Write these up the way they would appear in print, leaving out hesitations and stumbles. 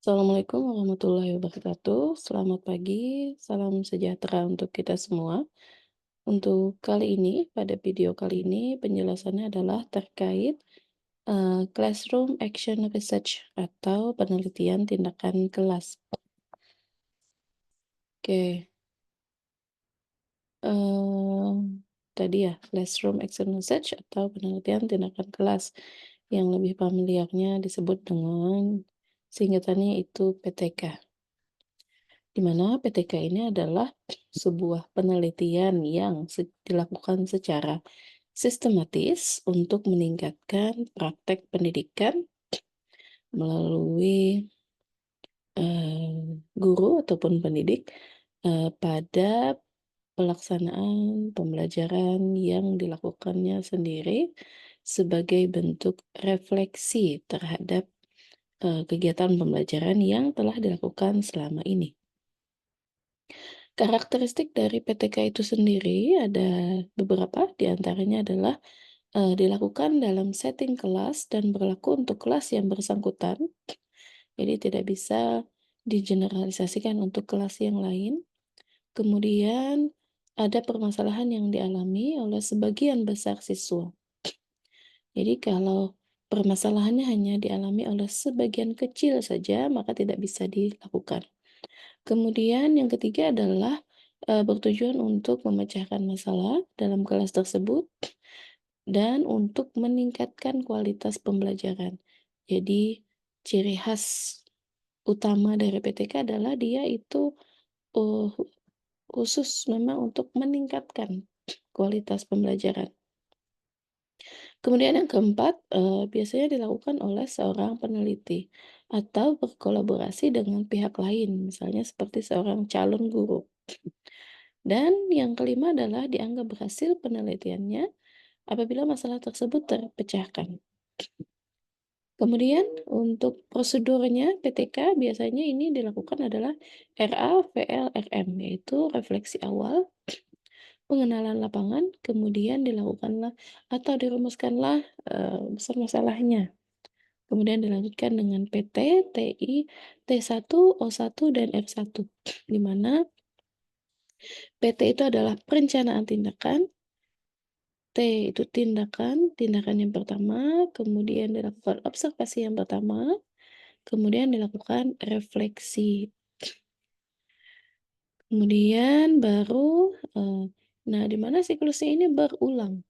Assalamualaikum warahmatullahi wabarakatuh. Selamat pagi, salam sejahtera untuk kita semua. Untuk kali ini, pada video kali ini penjelasannya adalah terkait classroom action research atau penelitian tindakan kelas. Oke, eh, tadi ya classroom action research atau penelitian tindakan kelas yang lebih familiarnya disebut dengan singkatannya itu PTK. Di mana PTK ini adalah sebuah penelitian yang dilakukan secara sistematis untuk meningkatkan praktek pendidikan melalui guru ataupun pendidik pada pelaksanaan pembelajaran yang dilakukannya sendiri sebagai bentuk refleksi terhadap kegiatan pembelajaran yang telah dilakukan selama ini. Karakteristik dari PTK itu sendiri ada beberapa, di antaranya adalah, dilakukan dalam setting kelas dan berlaku untuk kelas yang bersangkutan. Jadi tidak bisa digeneralisasikan untuk kelas yang lain. Kemudian ada permasalahan yang dialami oleh sebagian besar siswa. Jadi kalau permasalahannya hanya dialami oleh sebagian kecil saja, maka tidak bisa dilakukan. Kemudian yang ketiga adalah, bertujuan untuk memecahkan masalah dalam kelas tersebut dan untuk meningkatkan kualitas pembelajaran. Jadi ciri khas utama dari PTK adalah dia itu, eee, khusus memang untuk meningkatkan kualitas pembelajaran. Kemudian yang keempat, biasanya dilakukan oleh seorang peneliti atau berkolaborasi dengan pihak lain, misalnya seperti seorang calon guru. Dan yang kelima adalah dianggap berhasil penelitiannya apabila masalah tersebut terpecahkan. Kemudian untuk prosedurnya PTK biasanya ini dilakukan adalah RA-VL-RM, yaitu refleksi awal, pengenalan lapangan, kemudian dilakukanlah atau dirumuskanlah besar masalahnya. Kemudian dilanjutkan dengan PT, TI, T1, O1, dan R1, di mana PT itu adalah perencanaan tindakan, T itu tindakan, tindakan yang pertama, kemudian dilakukan observasi yang pertama, kemudian dilakukan refleksi. Kemudian baru, nah di mana siklusnya ini berulang.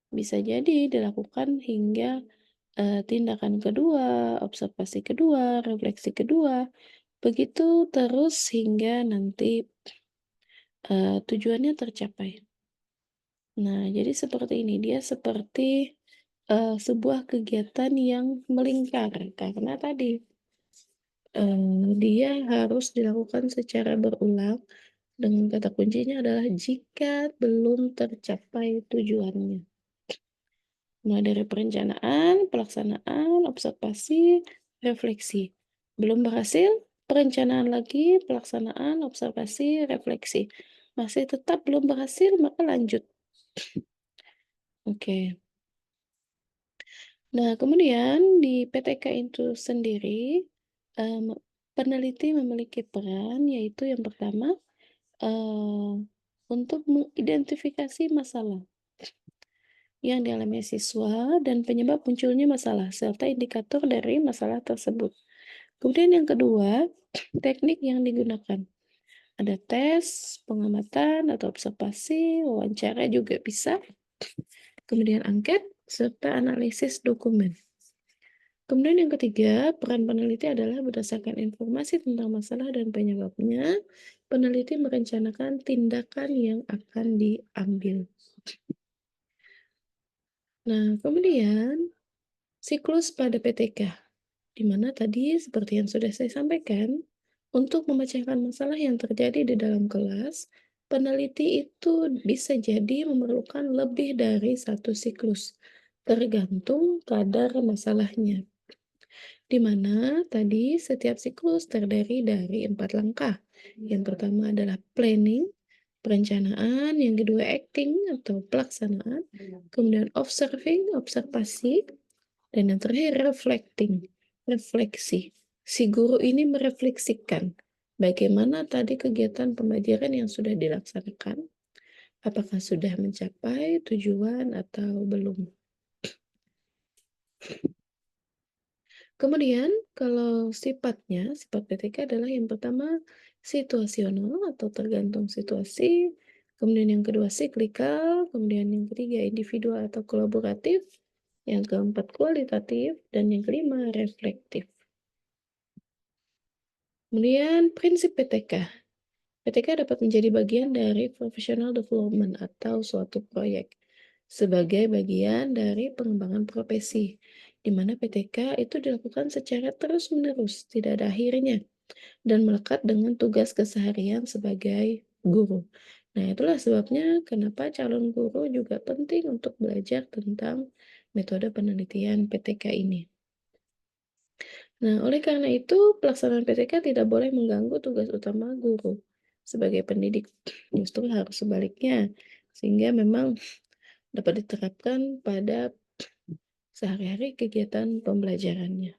Bisa jadi dilakukan hingga, tindakan kedua, observasi kedua, refleksi kedua, begitu terus hingga nanti, tujuannya tercapai. Nah, jadi seperti ini, dia seperti, sebuah kegiatan yang melingkar karena tadi, dia harus dilakukan secara berulang dengan kata kuncinya adalah jika belum tercapai tujuannya. Mulai dari perencanaan, pelaksanaan, observasi, refleksi. Belum berhasil, perencanaan lagi, pelaksanaan, observasi, refleksi. Masih tetap belum berhasil, maka lanjut. Oke. Nah, kemudian di PTK itu sendiri, mmm, peneliti memiliki peran, yaitu yang pertama, eee, untuk mengidentifikasi masalah yang dialami siswa dan penyebab munculnya masalah, serta indikator dari masalah tersebut. Kemudian yang kedua, teknik yang digunakan. Ada tes, pengamatan atau observasi, wawancara juga bisa, kemudian angket, serta analisis dokumen. Kemudian yang ketiga, peran peneliti adalah berdasarkan informasi tentang masalah dan penyebabnya, peneliti merencanakan tindakan yang akan diambil. Nah, kemudian siklus pada PTK, di mana tadi seperti yang sudah saya sampaikan, untuk memecahkan masalah yang terjadi di dalam kelas, peneliti itu bisa jadi memerlukan lebih dari satu siklus, tergantung kadar masalahnya. Di mana tadi setiap siklus terdiri dari 4 langkah. Yang pertama adalah planning, perencanaan, yang kedua acting atau pelaksanaan, kemudian observing, observasi, dan yang terakhir reflecting, refleksi. Si guru ini merefleksikan bagaimana tadi kegiatan pembelajaran yang sudah dilaksanakan, apakah sudah mencapai tujuan atau belum. Kemudian kalau sifat PTK adalah yang pertama situasional atau tergantung situasi, kemudian yang kedua siklikal, kemudian yang ketiga individual atau kolaboratif, yang keempat kualitatif, dan yang kelima reflektif. Kemudian prinsip PTK. PTK dapat menjadi bagian dari professional development atau suatu proyek sebagai bagian dari pengembangan profesi, di mana PTK itu dilakukan secara terus-menerus, tidak ada akhirnya, dan melekat dengan tugas keseharian sebagai guru. Nah, itulah sebabnya kenapa calon guru juga penting untuk belajar tentang metode penelitian PTK ini. Nah, oleh karena itu, pelaksanaan PTK tidak boleh mengganggu tugas utama guru sebagai pendidik. Justru harus sebaliknya, sehingga memang dapat diterapkan pada sehari-hari kegiatan pembelajarannya.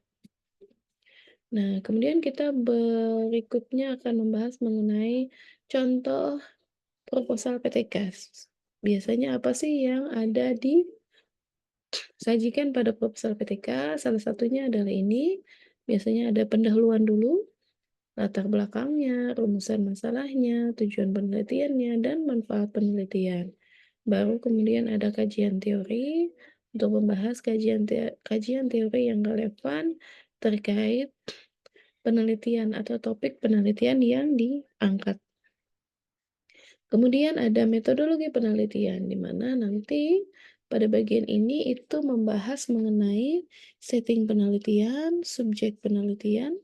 Nah, kemudian kita berikutnya akan membahas mengenai contoh proposal PTK. Biasanya apa sih yang ada disajikan pada proposal PTK? Salah satunya adalah ini. Biasanya ada pendahuluan dulu, latar belakangnya, rumusan masalahnya, tujuan penelitiannya, dan manfaat penelitian. Baru kemudian ada kajian teori untuk membahas kajian teori yang relevan terkait penelitian atau topik penelitian yang diangkat. Kemudian ada metodologi penelitian, di mana nanti pada bagian ini itu membahas mengenai setting penelitian, subjek penelitian,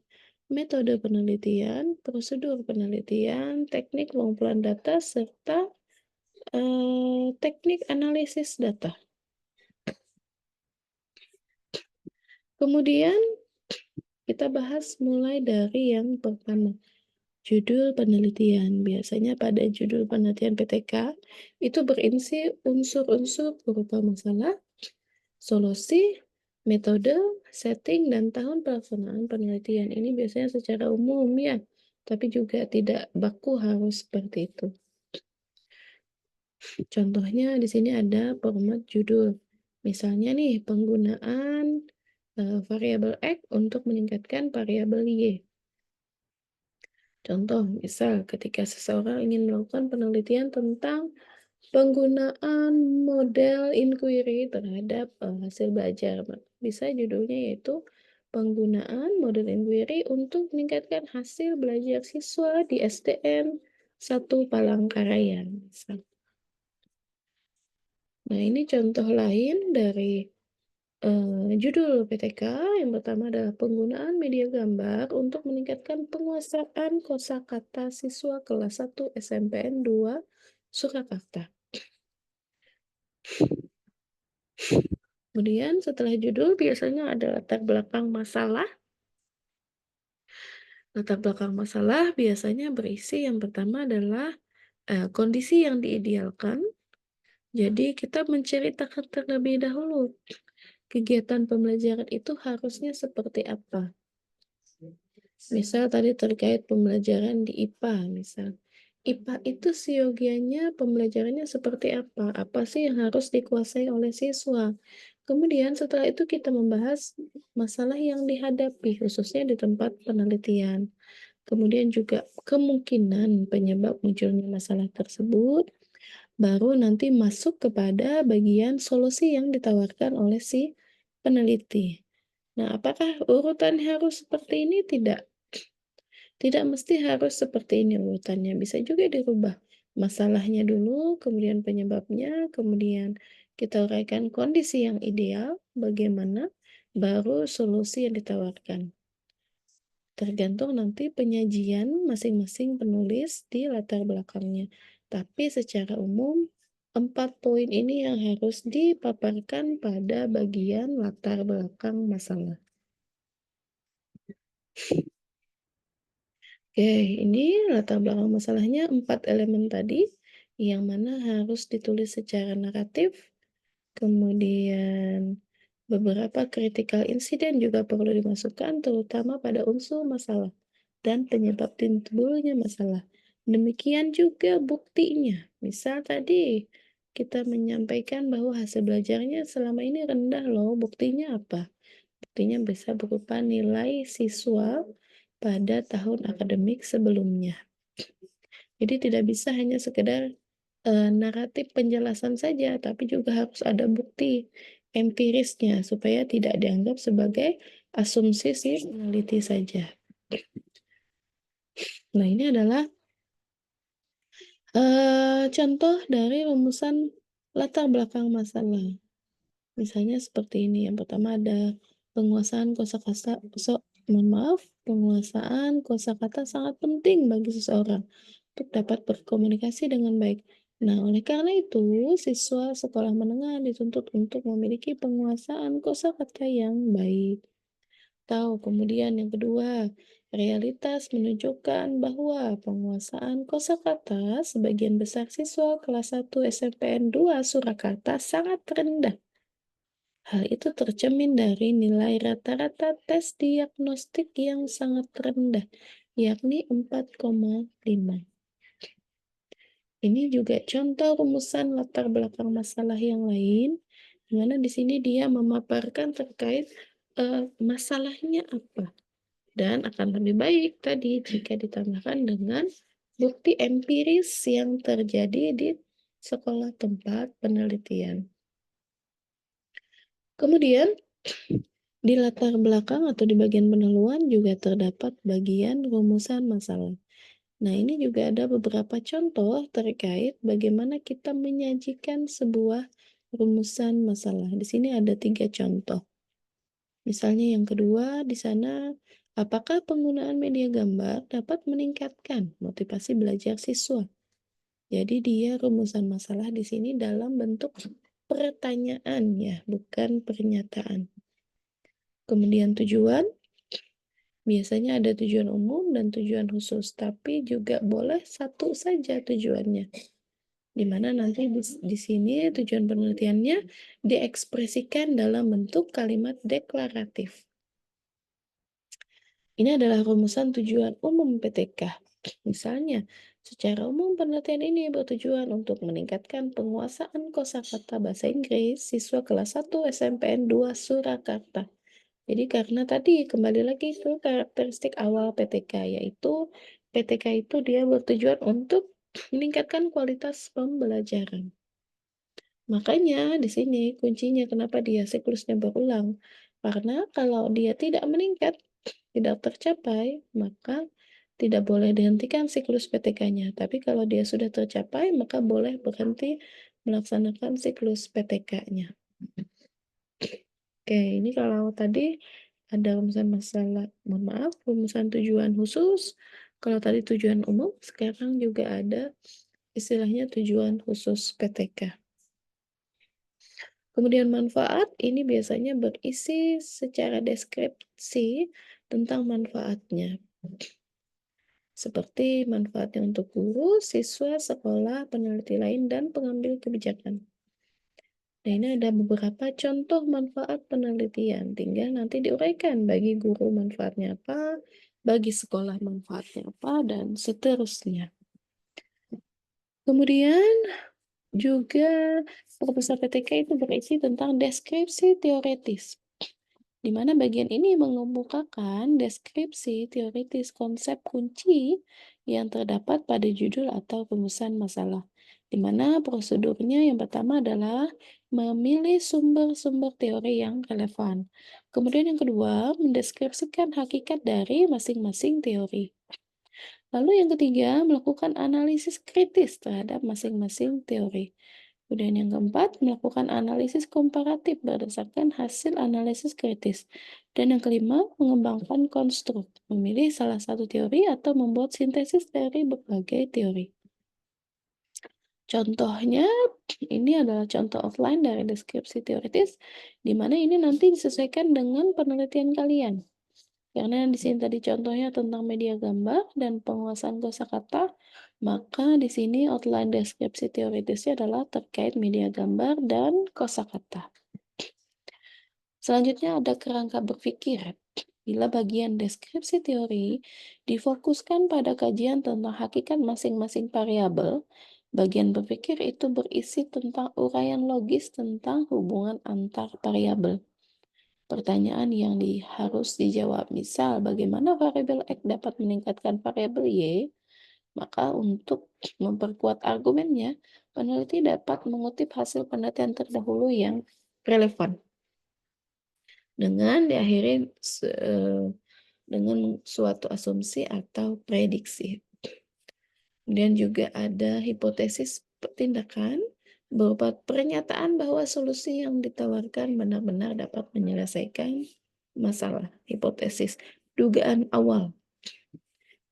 metode penelitian, prosedur penelitian, teknik pengumpulan data, serta teknik analisis data. Kemudian kita bahas mulai dari yang pertama, judul penelitian. Biasanya pada judul penelitian PTK itu berisi unsur-unsur berupa masalah, solusi, metode, setting, dan tahun pelaksanaan penelitian. Ini biasanya secara umum ya, tapi juga tidak baku harus seperti itu. Contohnya di sini ada format judul. Misalnya nih, penggunaan variabel X untuk meningkatkan variabel Y. Contoh, misal ketika seseorang ingin melakukan penelitian tentang penggunaan model inquiry terhadap hasil belajar, bisa judulnya yaitu penggunaan model inquiry untuk meningkatkan hasil belajar siswa di SDN 1 Palangkaraya. Misal. Nah, ini contoh lain dari judul PTK. Yang pertama adalah penggunaan media gambar untuk meningkatkan penguasaan kosakata siswa kelas 1 SMPN 2 Surakarta. Kemudian setelah judul biasanya ada latar belakang masalah. Latar belakang masalah biasanya berisi yang pertama adalah kondisi yang diidealkan. Jadi kita menceritakan terlebih dahulu kegiatan pembelajaran itu harusnya seperti apa. Misal tadi terkait pembelajaran di IPA, misal. IPA itu siogianya pembelajarannya seperti apa? Apa sih yang harus dikuasai oleh siswa? Kemudian setelah itu kita membahas masalah yang dihadapi, khususnya di tempat penelitian. Kemudian juga kemungkinan penyebab munculnya masalah tersebut, baru nanti masuk kepada bagian solusi yang ditawarkan oleh si peneliti. Nah, apakah urutan harus seperti ini? Tidak. Tidak mesti harus seperti ini urutannya, bisa juga dirubah. Masalahnya dulu, kemudian penyebabnya, kemudian kita uraikan kondisi yang ideal, bagaimana, baru solusi yang ditawarkan. Tergantung nanti penyajian masing-masing penulis di latar belakangnya. Tapi secara umum, 4 poin ini yang harus dipaparkan pada bagian latar belakang masalah. Oke, ini latar belakang masalahnya 4 elemen tadi, yang mana harus ditulis secara naratif, kemudian Beberapa critical incident juga perlu dimasukkan, terutama pada unsur masalah dan penyebab timbulnya masalah. Demikian juga buktinya. Misal tadi kita menyampaikan bahwa hasil belajarnya selama ini rendah loh. Buktinya apa? Buktinya bisa berupa nilai siswa pada tahun akademik sebelumnya. Jadi tidak bisa hanya sekedar naratif penjelasan saja, tapi juga harus ada bukti empirisnya supaya tidak dianggap sebagai asumsi si peneliti saja. Nah, ini adalah contoh dari rumusan latar belakang masalah. Misalnya seperti ini, yang pertama ada penguasaan kosakata penguasaan kosakata sangat penting bagi seseorang untuk dapat berkomunikasi dengan baik. Nah, oleh karena itu, siswa sekolah menengah dituntut untuk memiliki penguasaan kosakata yang baik. Tahu, kemudian yang kedua, realitas menunjukkan bahwa penguasaan kosakata sebagian besar siswa kelas 1 SMPN 2 Surakarta sangat rendah. Hal itu tercermin dari nilai rata-rata tes diagnostik yang sangat rendah, yakni 4,5. Ini juga contoh rumusan latar belakang masalah yang lain, di mana di sini dia memaparkan terkait masalahnya apa. Dan akan lebih baik tadi jika ditambahkan dengan bukti empiris yang terjadi di sekolah tempat penelitian. Kemudian, di latar belakang atau di bagian pendahuluan juga terdapat bagian rumusan masalah. Nah, ini juga ada beberapa contoh terkait bagaimana kita menyajikan sebuah rumusan masalah. Di sini ada 3 contoh. Misalnya yang kedua, di sana, apakah penggunaan media gambar dapat meningkatkan motivasi belajar siswa? Jadi dia rumusan masalah di sini dalam bentuk pertanyaan ya, bukan pernyataan. Kemudian tujuan, biasanya ada tujuan umum dan tujuan khusus, tapi juga boleh satu saja tujuannya. Di mana nanti di sini tujuan penelitiannya diekspresikan dalam bentuk kalimat deklaratif. Ini adalah rumusan tujuan umum PTK. Misalnya, secara umum penelitian ini bertujuan untuk meningkatkan penguasaan kosakata bahasa Inggris siswa kelas 1 SMPN 2 Surakarta. Jadi karena tadi kembali lagi ke karakteristik awal PTK, yaitu PTK itu dia bertujuan untuk meningkatkan kualitas pembelajaran. Makanya di sini kuncinya kenapa dia siklusnya berulang. Karena kalau dia tidak meningkat, tidak tercapai, maka tidak boleh dihentikan siklus PTK-nya. Tapi kalau dia sudah tercapai, maka boleh berhenti melaksanakan siklus PTK-nya. Oke, ini kalau tadi ada rumusan masalah, mohon maaf, rumusan tujuan khusus. Kalau tadi tujuan umum, sekarang juga ada istilahnya tujuan khusus PTK. Kemudian manfaat ini biasanya berisi secara deskripsi tentang manfaatnya. Seperti manfaatnya untuk guru, siswa, sekolah, peneliti lain, dan pengambil kebijakan. Nah, ini ada beberapa contoh manfaat penelitian. Tinggal nanti diuraikan bagi guru manfaatnya apa, bagi sekolah manfaatnya apa, dan seterusnya. Kemudian juga proposal PTK itu berisi tentang deskripsi teoretis, di mana bagian ini mengemukakan deskripsi teoritis konsep kunci yang terdapat pada judul atau rumusan masalah, di mana prosedurnya yang pertama adalah memilih sumber-sumber teori yang relevan. Kemudian yang kedua, mendeskripsikan hakikat dari masing-masing teori. Lalu yang ketiga, melakukan analisis kritis terhadap masing-masing teori. Kemudian yang keempat, melakukan analisis komparatif berdasarkan hasil analisis kritis. Dan yang kelima, mengembangkan konstruk, memilih salah satu teori atau membuat sintesis dari berbagai teori. Contohnya, ini adalah contoh offline dari deskripsi teoritis, di mana ini nanti disesuaikan dengan penelitian kalian. Karena di sini tadi contohnya tentang media gambar dan penguasaan kosakata, maka di sini outline deskripsi teoritisnya adalah terkait media gambar dan kosakata. Selanjutnya ada kerangka berpikir. Bila bagian deskripsi teori difokuskan pada kajian tentang hakikat masing-masing variabel, bagian berpikir itu berisi tentang uraian logis tentang hubungan antar variabel. Pertanyaan yang harus dijawab, misal bagaimana variabel X dapat meningkatkan variabel Y, maka untuk memperkuat argumennya, peneliti dapat mengutip hasil penelitian terdahulu yang relevan dengan diakhiri dengan suatu asumsi atau prediksi. Kemudian juga ada hipotesis tindakan berupa pernyataan bahwa solusi yang ditawarkan benar-benar dapat menyelesaikan masalah. Hipotesis dugaan awal.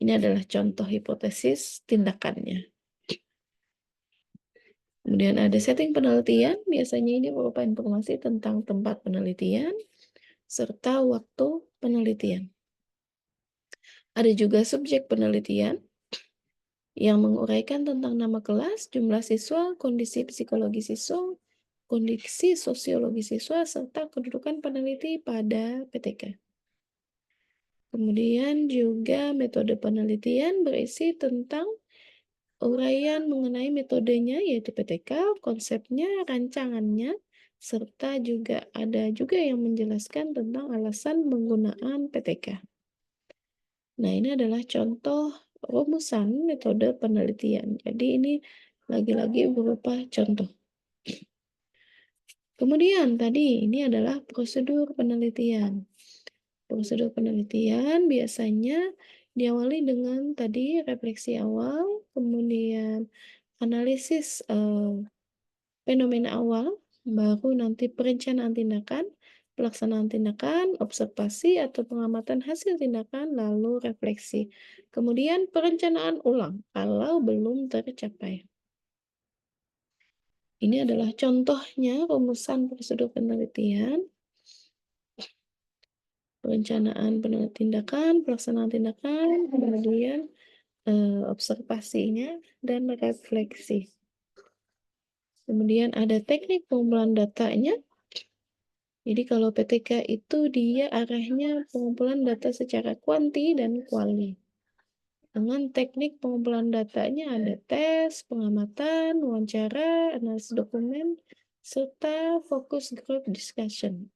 Ini adalah contoh hipotesis tindakannya. Kemudian ada setting penelitian, biasanya ini berupa informasi tentang tempat penelitian serta waktu penelitian. Ada juga subjek penelitian yang menguraikan tentang nama kelas, jumlah siswa, kondisi psikologi siswa, kondisi sosiologi siswa, serta kedudukan peneliti pada PTK. Kemudian juga metode penelitian berisi tentang uraian mengenai metodenya, yaitu PTK, konsepnya, rancangannya, serta juga ada juga yang menjelaskan tentang alasan penggunaan PTK. Nah, ini adalah contoh rumusan metode penelitian. Jadi ini lagi-lagi berupa contoh. Kemudian tadi ini adalah prosedur penelitian. Prosedur penelitian biasanya diawali dengan tadi refleksi awal, kemudian analisis fenomena awal, baru nanti perencanaan tindakan, pelaksanaan tindakan, observasi atau pengamatan hasil tindakan, lalu refleksi. Kemudian perencanaan ulang kalau belum tercapai. Ini adalah contohnya rumusan prosedur penelitian, perencanaan tindakan, pelaksanaan tindakan, kemudian observasinya, dan refleksi. Kemudian ada teknik pengumpulan datanya. Jadi kalau PTK itu dia arahnya pengumpulan data secara kuanti dan kuali. Dengan teknik pengumpulan datanya ada tes, pengamatan, wawancara, analisis dokumen, serta focus group discussion.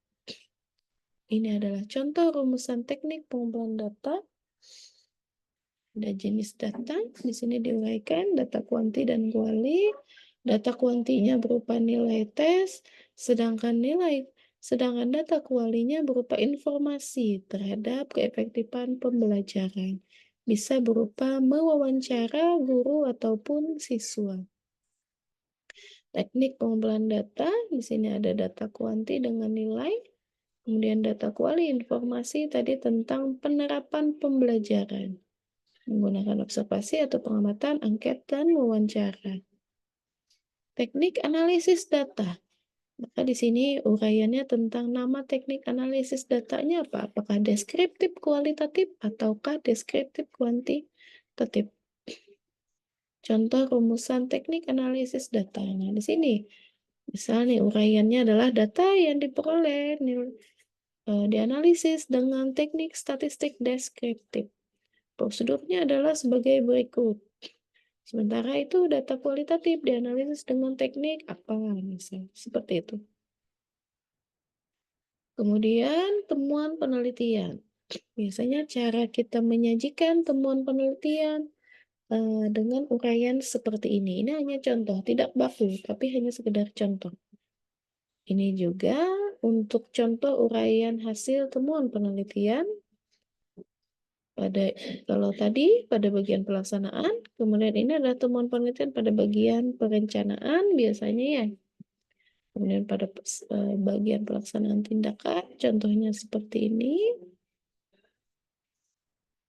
Ini adalah contoh rumusan teknik pengumpulan data. Ada jenis data, di sini diuraikan data kuanti dan kuali. Data kuantinya berupa nilai tes, sedangkan data kualinya berupa informasi terhadap keefektifan pembelajaran. Bisa berupa mewawancara guru ataupun siswa. Teknik pengumpulan data, di sini ada data kuanti dengan nilai, kemudian data kuali informasi tadi tentang penerapan pembelajaran menggunakan observasi atau pengamatan, angket, dan wawancara. Teknik analisis data. Maka di sini uraiannya tentang nama teknik analisis datanya apa? Apakah deskriptif kualitatif ataukah deskriptif kuantitatif? Contoh rumusan teknik analisis data. Nah, di sini misalnya uraiannya adalah data yang diperoleh dianalisis dengan teknik statistik deskriptif. Prosedurnya adalah sebagai berikut. Sementara itu data kualitatif dianalisis dengan teknik apa misalnya seperti itu. Kemudian temuan penelitian. Biasanya cara kita menyajikan temuan penelitian dengan uraian seperti ini. Ini hanya contoh, tidak baku, tapi hanya sekedar contoh. Ini juga untuk contoh uraian hasil temuan penelitian. Kalau tadi pada bagian pelaksanaan, kemudian ini adalah temuan penelitian pada bagian perencanaan biasanya ya. Kemudian pada bagian pelaksanaan tindakan, contohnya seperti ini.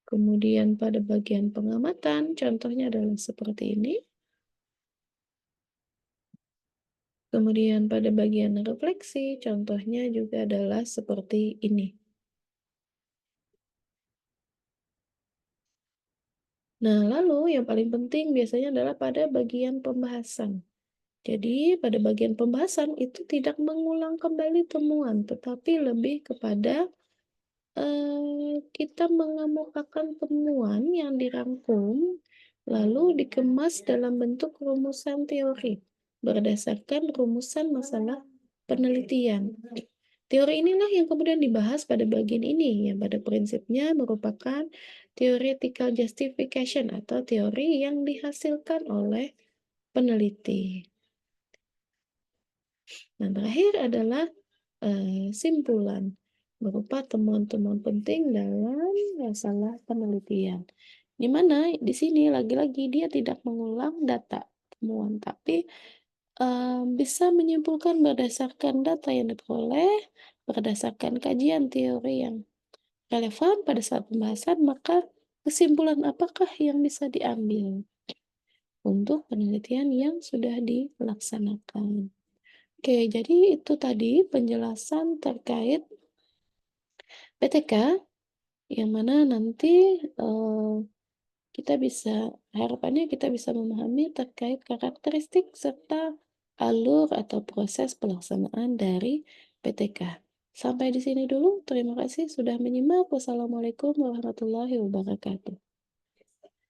Kemudian pada bagian pengamatan, contohnya adalah seperti ini. Kemudian pada bagian refleksi, contohnya juga adalah seperti ini. Nah, lalu yang paling penting biasanya adalah pada bagian pembahasan. Jadi pada bagian pembahasan itu tidak mengulang kembali temuan, tetapi lebih kepada kita mengemukakan temuan yang dirangkum, lalu dikemas dalam bentuk rumusan teori, berdasarkan rumusan masalah penelitian. Teori inilah yang kemudian dibahas pada bagian ini, yang pada prinsipnya merupakan theoretical justification atau teori yang dihasilkan oleh peneliti. Nah, terakhir adalah simpulan, berupa temuan-temuan penting dalam masalah penelitian. Di mana di sini lagi-lagi dia tidak mengulang data temuan, tapi, bisa menyimpulkan berdasarkan data yang diperoleh, berdasarkan kajian teori yang relevan pada saat pembahasan, maka kesimpulan apakah yang bisa diambil untuk penelitian yang sudah dilaksanakan. Oke, jadi itu tadi penjelasan terkait PTK, yang mana nanti, kita bisa harapannya kita bisa memahami terkait karakteristik serta alur atau proses pelaksanaan dari PTK. Sampai di sini dulu, terima kasih sudah menyimak. Wassalamualaikum warahmatullahi wabarakatuh.